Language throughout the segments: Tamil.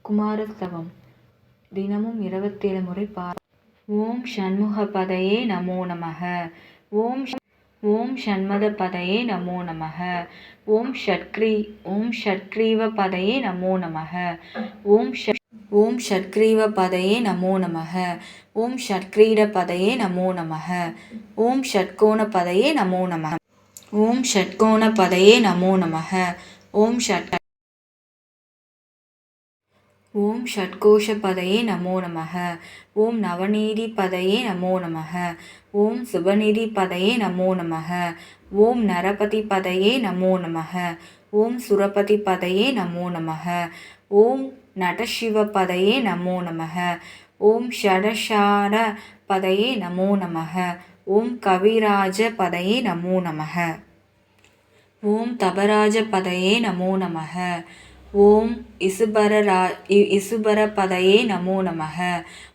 குமாரஸ்தவம் தினமும் 27 முறை ஓம் ஷண்முகபதயே நமோ நமக. ஓம் ஷண்மதபதயே நமோ நமக. ஓம் ஷட்கிரீவபதயே நமோ நமக. ஓம் ஷட்கிரீவபதயே நமோ நமக. ஓம் ஷட்கிரீடபதயே நமோ நமக. ஓம் ஷட்கோணபதயே நமோ நமக. ஓம் ஷட்கோணபதயே நமோ நமக. ஓம் ஷட்கோஷபதயே நமோ நமக. ஓம் நவநீதிபதயே நமோ நமக. ஓம் சுபநிதிபதயே நமோ நமக. ஓம் நரபதிபதயே நமோ நமக. ஓம் சுரபதிபதயே நமோ நமக. ஓம் நடசிவபதயே நமோ நமக. ஓம் ஷடசாரபதயே நமோ நமக. ஓம் கவிராஜபதயே நமோ நமக. ஓம் தபராஜபதயே நமோ நமக. ஓம் இசுபரபதயே நமோ நமக.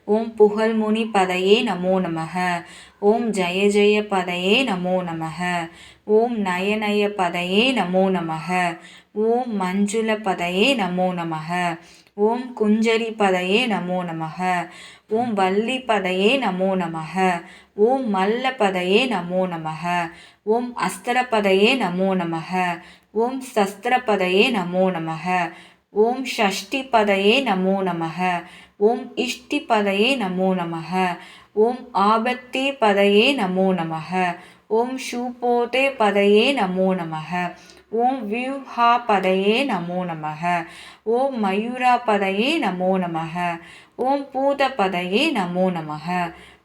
ஓம் புகழ்முனிபதயே நமோ நமக. ஓம் ஜயஜயபதயே நமோ நமக. ஓம் நயநயபதயே நமோ நமக. ஓம் மஞ்சுளபதயே நமோ நமக. ஓம் குஞ்சரிபதயே நமோ நமக. ஓம் வல்லிபதயே நமோ நமக. ஓம் மல்லபதயே நமோ நமக. ஓம் அஸ்தரபதயே நமோ நமக. ஓம் சஸ்திரபதயே நமோ நமக. ஓம் ஷஷ்டிபதயே நமோ நமக. ஓம் இஷ்டிபதயே நமோ நமக. ஓம் ஆபத்திபதயே நமோ நமக. ஓம் ஷூபோதேபதயே நமோ நமக. ஓம் வியூஹாபதயே நமோ நமக. ஓம் மயூராபதயே நமோ நமக. ஓம் பூதபதயே நமோ நமக.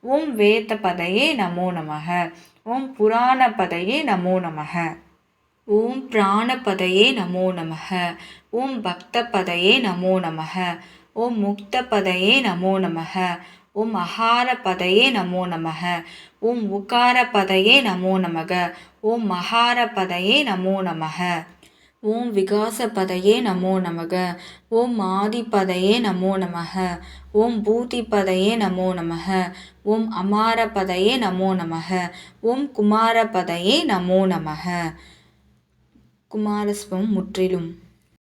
ஓம் வேதபதயே நமோ நமக. ஓம் புராணபதயே நமோ நமக. ஓம் பிராணபதயே நமோ நமக. ஓம் பக்தபதயே நமோ நமக. ஓம் முக்தபதயே நமோ நமக. ஓம் அகாரபதயே நமோ நமக. ஓம் உகாரபதயே நமோ நமக. ஓம் மகாரபதயே நமோ நமக. ஓம் விகாசபதயே நமோ நமக. ஓம் ஆதிபதயே நமோ நமக. ஓம் பூதிபதயே நமோ நமக. ஓம் அமாரபதயே நமோ நமக. ஓம் குமாரபதயே நமோ நமக. குமாரஸ்தவம் முற்றிலும்